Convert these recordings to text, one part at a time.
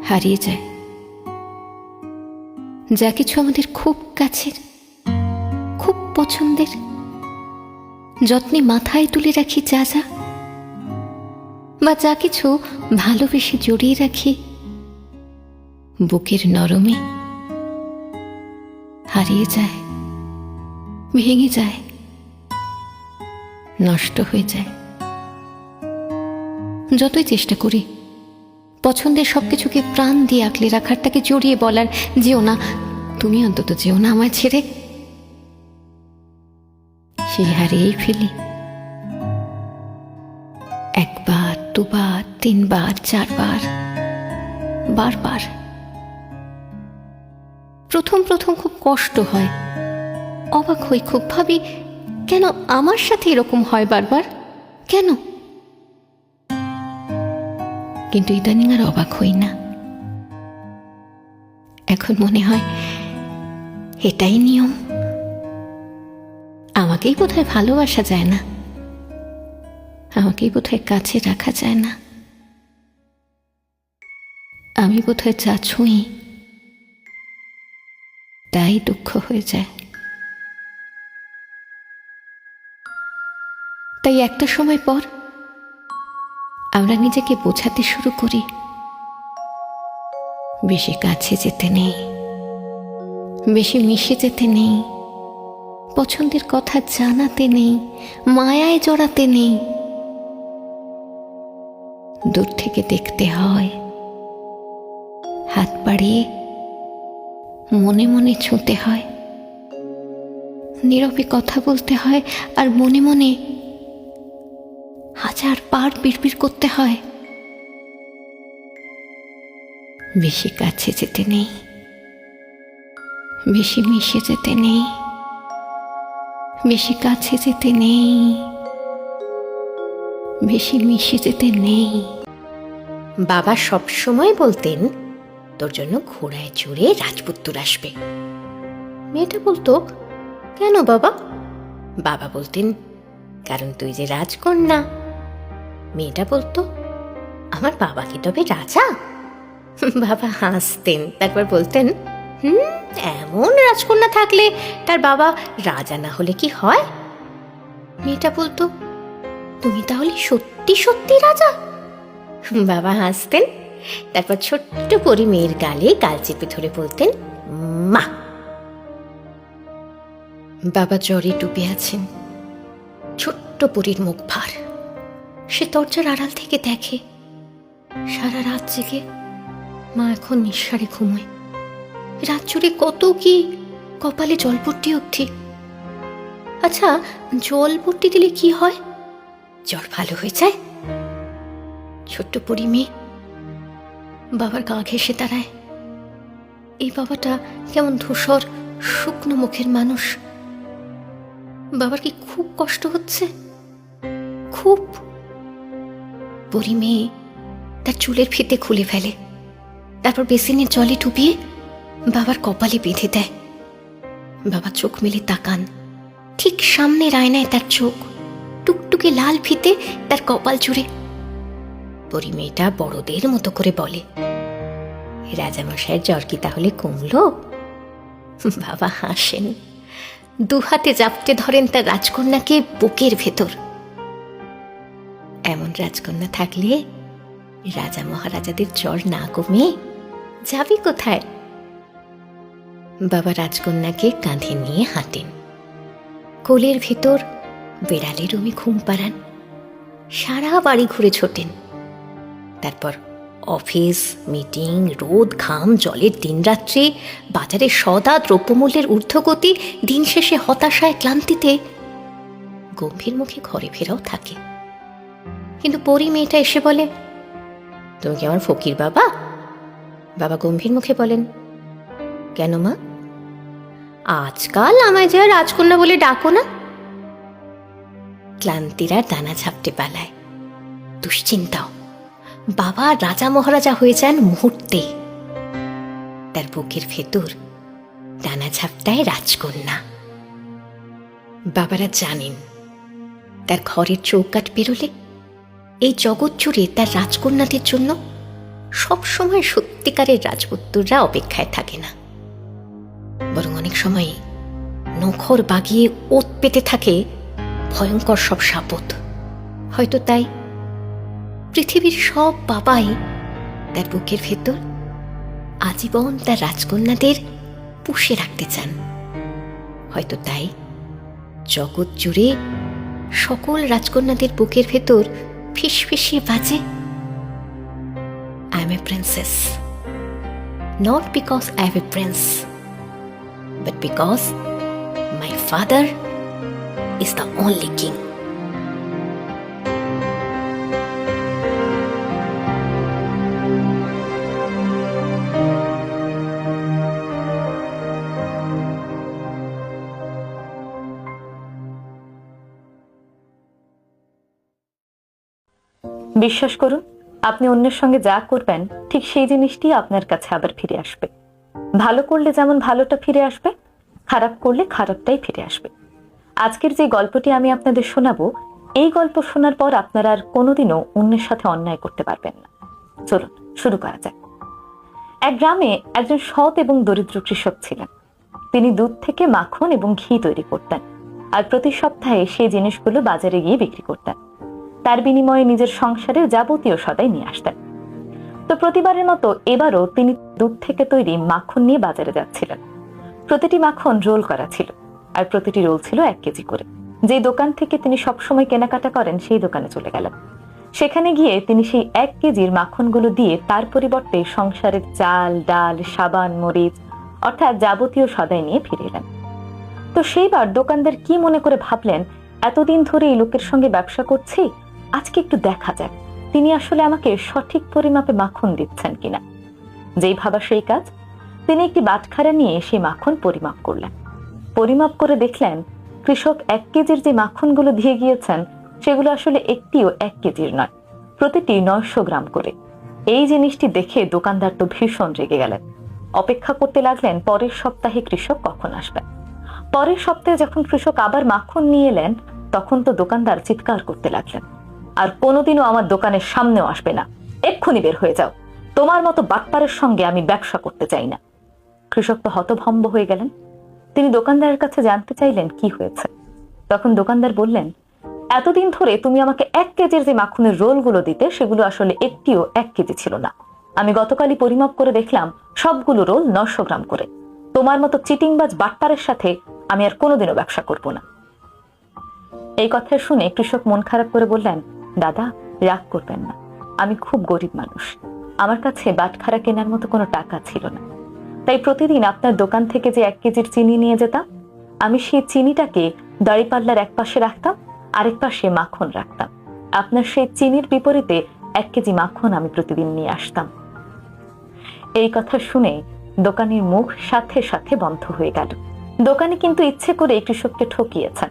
হারিয়ে যায়। যা কিছু আমাদের খুব কাছের, খুব পছন্দের, যত্নে মাথায় তুলে রাখি যা যা, বা যা কিছু ভালোবেসে জড়িয়ে রাখি বুকের নরমে, হারিয়ে যায়, ভেঙে যায়, নষ্ট হয়ে যায়। যতই চেষ্টা করি পছন্দের সবকিছুকে প্রাণ দিয়ে আঁকলে রাখার, তাকে জড়িয়ে বলার, যেও না, তুমি অন্তত যেও না আমায় ছেড়ে, সে হারিয়েই ফেলি। একবার, দুবার, তিনবার, চারবার, বারবার। প্রথম প্রথম খুব কষ্ট হয়, অবাক হই, খুব ভাবি কেন আমার সাথে এরকম হয় বারবার, কেন? কিন্তু ইদানিং আর অবাক হই না। এখন মনে হয় এটাই নিয়ম। আমাকেই বোধহয় ভালোবাসা যায় না, আমাকেই বোধহয় কাছে রাখা যায় না, আমি বোধহয় যা ছুঁই তাই দুঃখ হয়ে যায়। তাই একটা সময় পর আমরা নিজেকে বোঝাতে শুরু করি, বেশি কাছে যেতে নেই, বেশি মিশে যেতে নেই, পছন্দের কথা জানাতে নেই, মায়ায় জড়াতে নেই। দূর থেকে দেখতে হয়, হাত বাড়িয়ে মনে মনে ছুঁতে হয়, নীরবে কথা বলতে হয়, আর মনে মনে হাজার বার বিড়বিড় করতে হয়। বেশি কাছে যেতে নেই, বেশি মিশে যেতে নেই, বেশি কাছে যেতে নেই, বেশি মিশে যেতে নেই। বাবা সব সময় বলতেন, তোর জন্য ঘোড়ায় চড়ে রাজপুত্র আসবে। মেয়েটা বলতো, কেন বাবা? বাবা বলতেন, কারণ তুই যে রাজকন্যা। মেয়েটা বলতো, আমার বাবা কি তবে রাজা? বাবা হাসতেন, তারপর বলতেন, এমন রাজকন্যা থাকলে তার বাবা রাজা না হলে কি হয়? মেয়েটা বলতো, তুমি তাহলে সত্যি সত্যি রাজা? বাবা হাসতেন, তারপর ছোট্ট পরি মেয়ের গালে গাল চেপে ধরে বলতেন, মা। বাবা জ্বরে ডুবে আছেন, ছোট্ট পরীর মুখ ভার। সে দরজার আড়াল থেকে দেখে, সারা রাত জেগে মা এখন নিঃসারে ঘুমোয়। রাত জুড়ে কত কি, কপালে জলপট্টি অবধি। আচ্ছা, জলপট্টি দিলে কি হয়? জ্বর ভালো হয়ে যায়? ছোট্ট পরি মেয়ে বাবার গা ঘেঁষে দাঁড়ায়। এই বাবাটা কেমন ধূসর শুকনো মুখের মানুষ। বাবার কি খুব কষ্ট হচ্ছে? খুব। পরি মেয়ে তার চুলের ফিতে খুলে ফেলে, তারপর বেসিনের জলে ডুবিয়ে বাবার কপালে বেঁধে দেয়। বাবা চোখ মেলে তাকান, ঠিক সামনের আয়নায় তার চোখ, টুকটুকে লাল ফিতে তার কপাল জুড়ে। পরি মেয়েটা বড়দের মতো করে বলে, রাজামশাইয়ের জ্বর কি তাহলে কমলো? বাবা হাসেন, দুহাতে জাপটে ধরেন তার রাজকন্যাকে বুকের ভেতর। এমন রাজকন্যা থাকলে রাজা মহারাজাদের জ্বর না কমে যাবি কোথায়? বাবা রাজকন্যাকে কাঁধে নিয়ে হাঁটেন, কোলের ভেতর বেড়ালের রুমে ঘুম পাড়ান, সারা বাড়ি ঘুরে ছোটেন। তারপর অফিস, মিটিং, রোদ, ঘাম, জলের দিনরাত্রি, বাজারে সদা, দ্রব্যমূল্যের ঊর্ধ্বগতি, দিন শেষে হতাশায়, ক্লান্তিতে গম্ভীর মুখে ঘরে ফেরাও থাকে। কিন্তু পরি মেয়েটা এসে বলে, তুমি কি আমার ফকির বাবা? বাবা গম্ভীর মুখে বলেন, কেন মা? আজকাল আমায় যে রাজকন্যা বলে ডাকো না। ক্লান্তিরা দানা ঝাপটে পালায়, দুশ্চিন্তাও। বাবা রাজা মহারাজা হয়ে যান মুহূর্তে। তার বুকের ভেতর ডানা ঝাপটায় রাজকন্যা। বাবারা জানেন, তার ঘরের চৌকাঠ পেরোলে এই জগৎ জুড়ে তার রাজকন্যাদের জন্য সব সময় সত্যিকারের রাজপুত্ররা অপেক্ষায় থাকে না, বরং অনেক সময় নখর বাগিয়ে ওত পেতে থাকে ভয়ঙ্কর সব শাপত। হয়তো তাই পৃথিবীর সব বাবাই তার বুকের ভেতর আজীবন তার রাজকন্যাদের পুষে রাখতে চান। হয়তো তাই জগৎ জুড়ে সকল রাজকন্যাদের বুকের ভেতর ফিসফিসিয়ে বাজে, I am a princess, not because I have a prince, but because my father is the only king. বিশ্বাস করুন, আপনি অন্যের সঙ্গে যা করবেন ঠিক সেই জিনিসটি আপনার কাছে আবার ফিরে আসবে। ভালো করলে যেমন ভালোটা ফিরে আসবে, খারাপ করলে খারাপটাই ফিরে আসবে। আজকের যে গল্পটি আমি আপনাদের শোনাবো, এই গল্প শোনার পর আপনারা আর কোনোদিনও অন্যের সাথে অন্যায় করতে পারবেন না। চলুন শুরু করা যাক। এক গ্রামে একজন সৎ এবং দরিদ্র কৃষক ছিলেন। তিনি দুধ থেকে মাখন এবং ঘি তৈরি করতেন, আর প্রতি সপ্তাহে সেই জিনিসগুলো বাজারে গিয়ে বিক্রি করতেন। তার বিনিময়ে নিজের সংসারের যাবতীয় সদাই নিয়ে আসতেন। তো প্রতিবারের মতো এবারও তিনি দুধ থেকে তৈরি মাখন নিয়ে বাজারে যাচ্ছিলেন। প্রতিটি মাখন রোল করা ছিল, আর প্রতিটি রোল ছিল 1 কেজি করে। যে দোকান থেকে তিনি সবসময় কেনাকাটা করেন সেই দোকানে চলে গেলেন। সেখানে গিয়ে তিনি সেই 1 কেজির মাখনগুলো দিয়ে তার পরিবর্তে সংসারের চাল, ডাল, সাবান, মরিচ অর্থাৎ যাবতীয় সদাই নিয়ে ফিরে এলেন। তো সেইবার দোকানদার কি মনে করে ভাবলেন, এতদিন ধরে এই লোকের সঙ্গে ব্যবসা করছি, আজকে একটু দেখা যাক তিনি আসলে আমাকে সঠিক পরিমাপে মাখন দিচ্ছেন কিনা। যেই ভাবা সেই কাজ, তিনি একটি বাটখারা নিয়ে সেই মাখন পরিমাপ করলেন। পরিমাপ করে দেখলেন কৃষক 1 কেজির যে মাখনগুলো দিয়ে গিয়েছেন সেগুলো আসলে একটিও 1 কেজির নয়, প্রতিটি 900 গ্রাম করে। এই জিনিসটি দেখে দোকানদার তো ভীষণ রেগে গেলেন। অপেক্ষা করতে লাগলেন পরের সপ্তাহে কৃষক কখন আসবেন। পরের সপ্তাহে যখন কৃষক আবার মাখন নিয়ে এলেন, তখন তো দোকানদার চিৎকার করতে লাগলেন, আর কোনোদিনও আমার দোকানের সামনেও আসবে না, এক্ষুনি বের হয়ে যাও, তোমার মতো বাটপারের সঙ্গে আমি ব্যবসা করতে চাই না। কৃষক তো হতভম্ব হয়ে গেলেন। তিনি দোকানদারের কাছে জানতে চাইলেন কি হয়েছে। তখন দোকানদার বললেন, এতদিন ধরে তুমি আমাকে 1 কেজির যে মাখনের রোলগুলো দিতে সেগুলো আসলে একটিও 1 কেজি ছিল না। আমি গতকালই পরিমাপ করে দেখলাম সবগুলো রোল 900 গ্রাম করে। তোমার মতো চিটিংবাজ বাটপারের সাথে আমি আর কোনোদিনও ব্যবসা করব না। এই কথা শুনে কৃষক মন খারাপ করে বললেন, দাদা রাগ করবেন না, আমি খুব গরিব মানুষ, আমার কাছে বাটখারা কেনার মতো কোনো টাকা ছিল না। তাই প্রতিদিন আপনার দোকান থেকে যে 1 কেজির চিনি নিয়ে যেতাম, আমি সেই চিনিটাকে দাঁড়িপাল্লার এক পাশে রাখতাম, আরেক পাশে মাখন রাখতাম। আপনার সেই চিনির বিপরীতে 1 কেজি মাখন আমি প্রতিদিন নিয়ে আসতাম। এই কথা শুনে দোকানের মুখ সাথে সাথে বন্ধ হয়ে গেল। দোকানে কিন্তু ইচ্ছে করে কৃষককে ঠকিয়েছেন,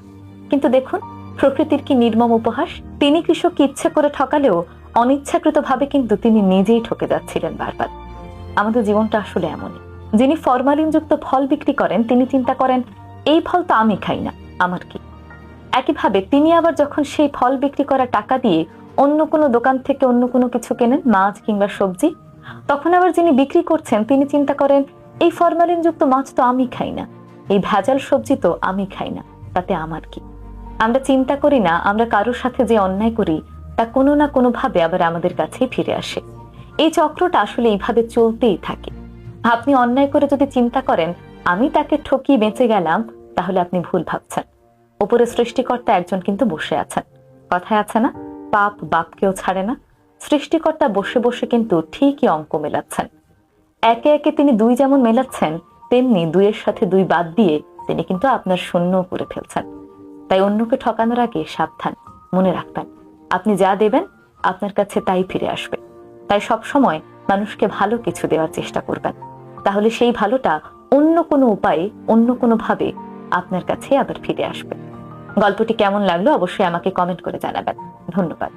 কিন্তু দেখুন প্রকৃতির কি নির্মম উপহাস। তিনি কৃষককে ইচ্ছে করে ঠকালেও অনিচ্ছাকৃত ভাবে কিন্তু তিনি নিজেই ঠকে যাচ্ছিলেন বারবার। আমাদের জীবনটা আসলে এমনই। যিনি ফরমালিনযুক্ত ফল বিক্রি করেন তিনি চিন্তা করেন, এই ফল তো আমি খাই না, আমার কি। একইভাবে তিনি আবার যখন সেই ফল বিক্রি করা টাকা দিয়ে অন্য কোনো দোকান থেকে অন্য কোনো কিছু কেনেন, মাছ কিংবা সবজি, তখন আবার যিনি বিক্রি করছেন তিনি চিন্তা করেন, এই ফরমালিনযুক্ত মাছ তো আমি খাই না, এই ভেজাল সবজি তো আমি খাই না, তাতে আমার কি। আমরা চিন্তা করি না আমরা কারোর সাথে যে অন্যায় করি তা কোনো না কোনো ভাবে আবার আমাদের কাছেই ফিরে আসে। এই চক্রটা আসলে এইভাবে চলতেই থাকে। আপনি অন্যায় করে যদি চিন্তা করেন আমি তাকে ঠকিয়ে বেঁচে গেলাম, তাহলে আপনি ভুল ভাবছেন। উপরে সৃষ্টিকর্তা একজন কিন্তু বসে আছেন। কথায় আছে না, পাপ বাপকেও ছাড়ে না। সৃষ্টিকর্তা বসে বসে কিন্তু ঠিকই অঙ্ক মেলাচ্ছেন। একে একে তিনি 2 যেমন মেলাচ্ছেন, তেমনি 2-এর সাথে 2 বাদ দিয়ে তিনি কিন্তু আপনার শূন্য করে ফেলছেন। তাই অন্যকে ঠকানোর আগে সাবধান, মনে রাখবেন আপনি যা দেবেন আপনার কাছে তাই ফিরে আসবে। তাই সব সময় মানুষকে ভালো কিছু দেওয়ার চেষ্টা করবেন, তাহলে সেই ভালোটা অন্য কোনো উপায়ে অন্য কোনো ভাবে আপনার কাছে আবার ফিরে আসবে। গল্পটি কেমন লাগলো অবশ্যই আমাকে কমেন্ট করে জানাবেন। ধন্যবাদ।